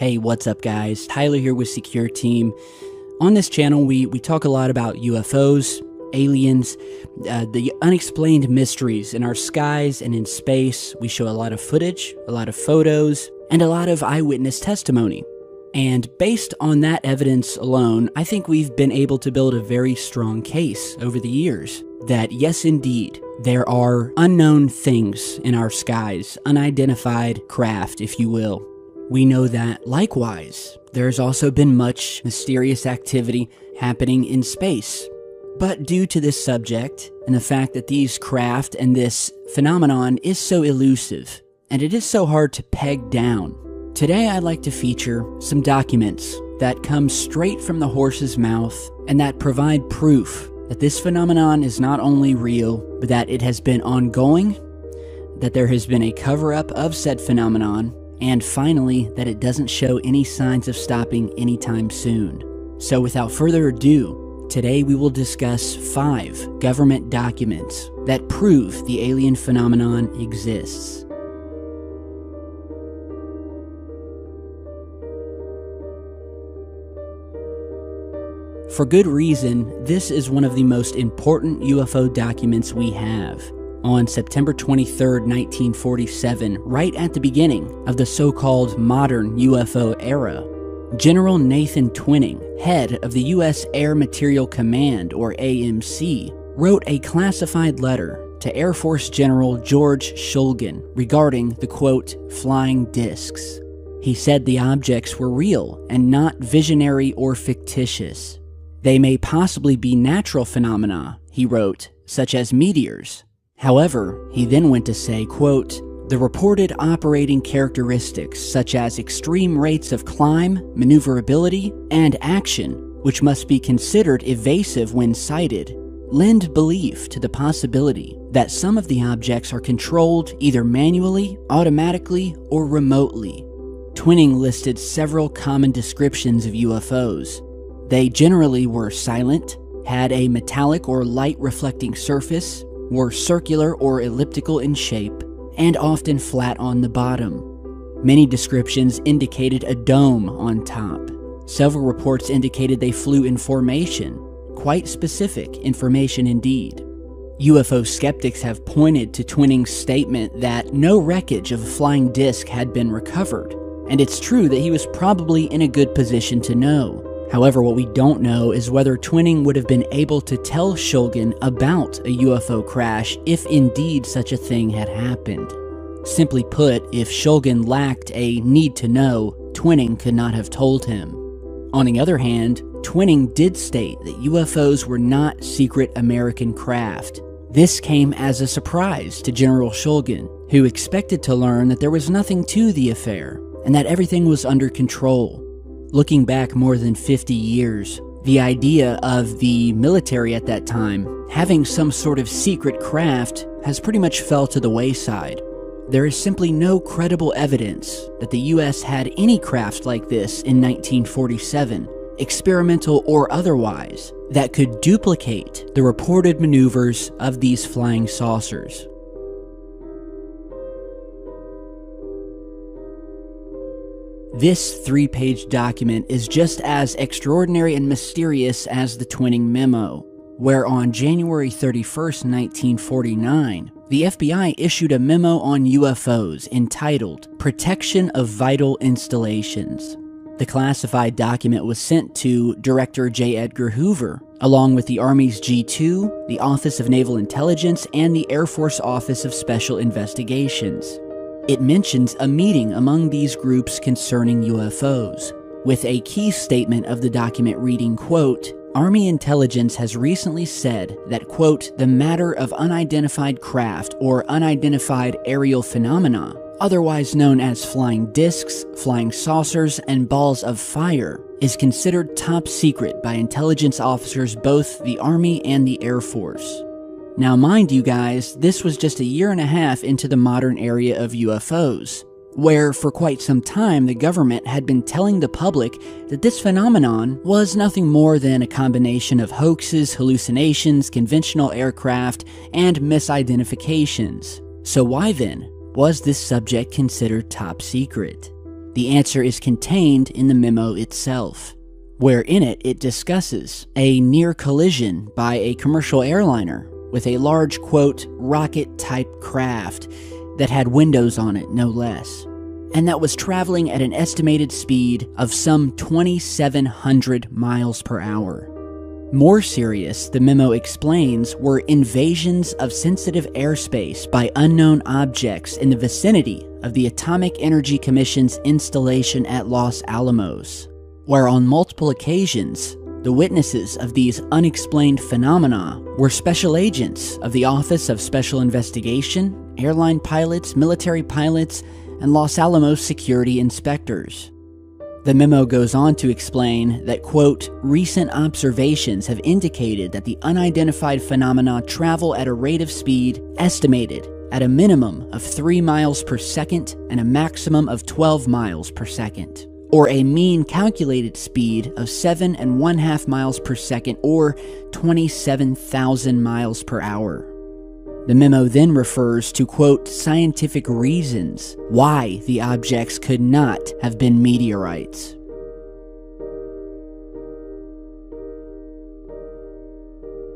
Hey, what's up guys? Tyler here with Secure Team. On this channel, we talk a lot about UFOs, aliens, the unexplained mysteries in our skies and in space. We show a lot of footage, a lot of photos, and a lot of eyewitness testimony. And based on that evidence alone, I think we've been able to build a very strong case over the years that yes, indeed, there are unknown things in our skies, unidentified craft, if you will. We know that, likewise, there's also been much mysterious activity happening in space. But due to this subject, and the fact that these craft and this phenomenon is so elusive, and it is so hard to peg down, today I'd like to feature some documents that come straight from the horse's mouth and that provide proof that this phenomenon is not only real, but that it has been ongoing, that there has been a cover-up of said phenomenon, and finally, that it doesn't show any signs of stopping anytime soon. So without further ado, today we will discuss 5 government documents that prove the alien phenomenon exists. For good reason, this is one of the most important UFO documents we have. On September 23, 1947, right at the beginning of the so-called modern UFO era, General Nathan Twining, head of the U.S. Air Materiel Command, or AMC, wrote a classified letter to Air Force General George Shulgin regarding the, quote, flying discs. He said the objects were real and not visionary or fictitious. They may possibly be natural phenomena, he wrote, such as meteors. However, he then went to say, quote, the reported operating characteristics such as extreme rates of climb, maneuverability, and action, which must be considered evasive when sighted, lend belief to the possibility that some of the objects are controlled either manually, automatically, or remotely. Twining listed several common descriptions of UFOs. They generally were silent, had a metallic or light reflecting surface, were circular or elliptical in shape, and often flat on the bottom. Many descriptions indicated a dome on top. Several reports indicated they flew in formation. Quite specific information indeed. UFO skeptics have pointed to Twining's statement that no wreckage of a flying disc had been recovered, and it's true that he was probably in a good position to know. However, what we don't know is whether Twining would have been able to tell Shulgin about a UFO crash if indeed such a thing had happened. Simply put, if Shulgin lacked a need to know, Twining could not have told him. On the other hand, Twining did state that UFOs were not secret American craft. This came as a surprise to General Shulgin, who expected to learn that there was nothing to the affair and that everything was under control. Looking back more than 50 years, the idea of the military at that time having some sort of secret craft has pretty much fell to the wayside. There is simply no credible evidence that the US had any craft like this in 1947, experimental or otherwise, that could duplicate the reported maneuvers of these flying saucers. This 3-page document is just as extraordinary and mysterious as the Twining memo, where on January 31st, 1949, the FBI issued a memo on UFOs entitled Protection of Vital Installations. The classified document was sent to Director J. Edgar Hoover, along with the Army's G2, the Office of Naval Intelligence, and the Air Force Office of Special Investigations. It mentions a meeting among these groups concerning UFOs, with a key statement of the document reading, quote, Army intelligence has recently said that, quote, the matter of unidentified craft or unidentified aerial phenomena, otherwise known as flying discs, flying saucers, and balls of fire, is considered top secret by intelligence officers both the Army and the Air Force. Now mind you guys, this was just a year and a half into the modern area of UFOs, where for quite some time the government had been telling the public that this phenomenon was nothing more than a combination of hoaxes, hallucinations, conventional aircraft, and misidentifications. So why then was this subject considered top secret? The answer is contained in the memo itself, where in it discusses a near collision by a commercial airliner with a large, quote, rocket-type craft that had windows on it, no less, and that was traveling at an estimated speed of some 2,700 miles per hour. More serious, the memo explains, were invasions of sensitive airspace by unknown objects in the vicinity of the Atomic Energy Commission's installation at Los Alamos, where on multiple occasions, the witnesses of these unexplained phenomena were special agents of the Office of Special Investigation, airline pilots, military pilots, and Los Alamos security inspectors. The memo goes on to explain that, quote, recent observations have indicated that the unidentified phenomena travel at a rate of speed estimated at a minimum of 3 miles per second and a maximum of 12 miles per second, or a mean calculated speed of 7.5 miles per second or 27,000 miles per hour. The memo then refers to, quote, scientific reasons why the objects could not have been meteorites.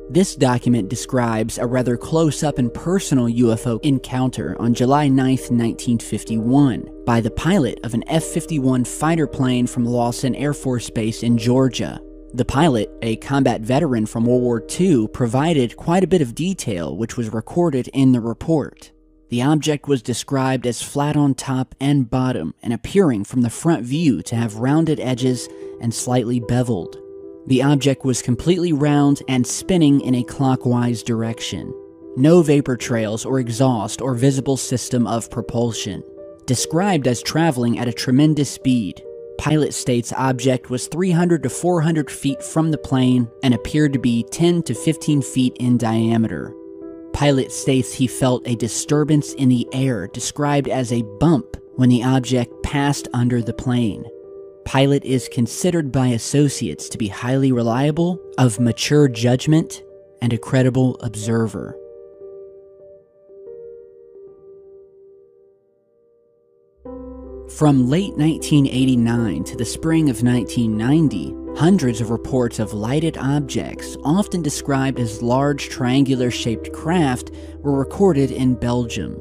This document describes a rather close-up and personal UFO encounter on July 9, 1951, by the pilot of an F-51 fighter plane from Lawson Air Force Base in Georgia. The pilot, a combat veteran from World War II, provided quite a bit of detail which was recorded in the report. The object was described as flat on top and bottom and appearing from the front view to have rounded edges and slightly beveled. The object was completely round and spinning in a clockwise direction. No vapor trails or exhaust or visible system of propulsion. Described as traveling at a tremendous speed. Pilot states object was 300 to 400 feet from the plane and appeared to be 10 to 15 feet in diameter. Pilot states he felt a disturbance in the air described as a bump when the object passed under the plane. Pilot is considered by associates to be highly reliable, of mature judgment, and a credible observer. From late 1989 to the spring of 1990, hundreds of reports of lighted objects, often described as large triangular-shaped craft, were recorded in Belgium.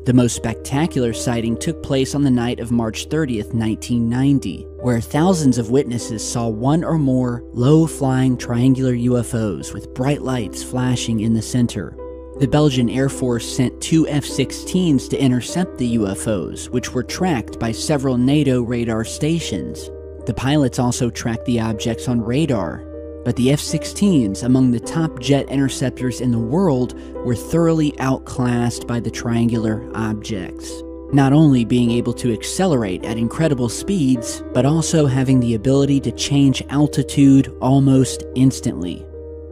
The most spectacular sighting took place on the night of March 30th, 1990, where thousands of witnesses saw one or more low-flying triangular UFOs with bright lights flashing in the center. The Belgian Air Force sent 2 F-16s to intercept the UFOs, which were tracked by several NATO radar stations. The pilots also tracked the objects on radar, but the F-16s, among the top jet interceptors in the world, were thoroughly outclassed by the triangular objects, not only being able to accelerate at incredible speeds, but also having the ability to change altitude almost instantly.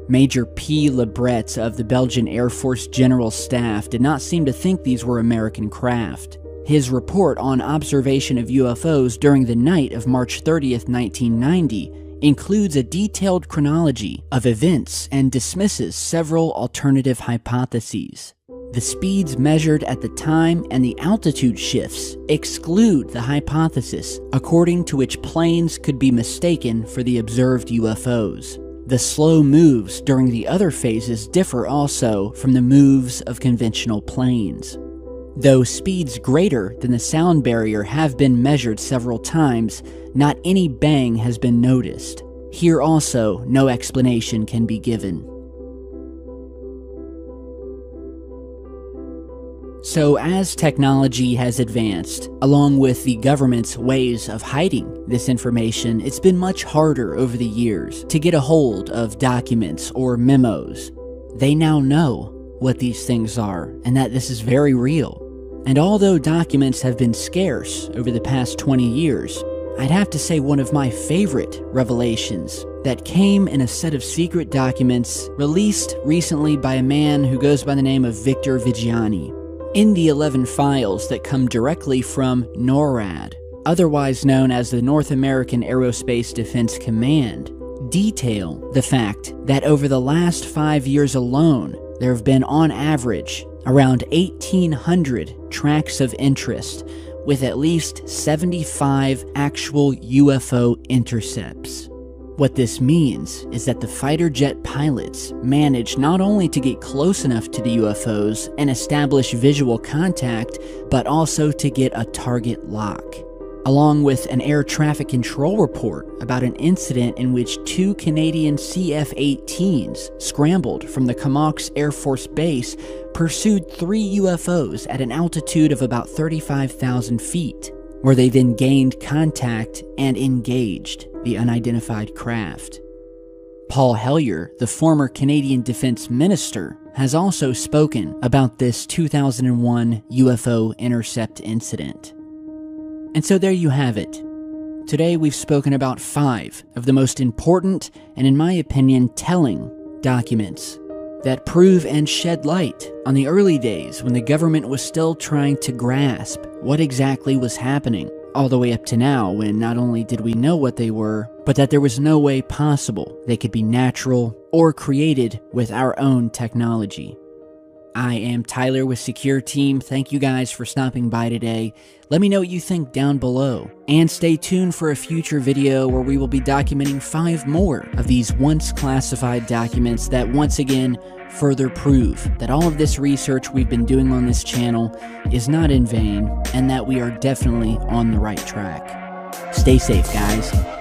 Major P. Lebretz of the Belgian Air Force General Staff did not seem to think these were American craft. His report on observation of UFOs during the night of March 30th, 1990, includes a detailed chronology of events and dismisses several alternative hypotheses. The speeds measured at the time and the altitude shifts exclude the hypothesis according to which planes could be mistaken for the observed UFOs. The slow moves during the other phases differ also from the moves of conventional planes. Though speeds greater than the sound barrier have been measured several times, not any bang has been noticed. Here also, no explanation can be given. So as technology has advanced, along with the government's ways of hiding this information, it's been much harder over the years to get a hold of documents or memos. They now know what these things are and that this is very real. And although documents have been scarce over the past 20 years, I'd have to say one of my favorite revelations that came in a set of secret documents released recently by a man who goes by the name of Victor Viggiani. In the 11 files that come directly from NORAD, otherwise known as the North American Aerospace Defense Command, detail the fact that over the last 5 years alone, there have been on average around 1,800 tracks of interest with at least 75 actual UFO intercepts. What this means is that the fighter jet pilots managed not only to get close enough to the UFOs and establish visual contact, but also to get a target lock, along with an air traffic control report about an incident in which 2 Canadian CF-18s scrambled from the Comox Air Force Base, pursued 3 UFOs at an altitude of about 35,000 feet, where they then gained contact and engaged the unidentified craft. Paul Hellyer, the former Canadian Defense Minister, has also spoken about this 2001 UFO intercept incident. And so there you have it. Today we've spoken about 5 of the most important and, in my opinion, telling documents that prove and shed light on the early days when the government was still trying to grasp what exactly was happening, all the way up to now when not only did we know what they were, but that there was no way possible they could be natural or created with our own technology. I am Tyler with Secure Team. Thank you guys for stopping by today. Let me know what you think down below. And stay tuned for a future video where we will be documenting 5 more of these once classified documents that once again further prove that all of this research we've been doing on this channel is not in vain and that we are definitely on the right track. Stay safe, guys.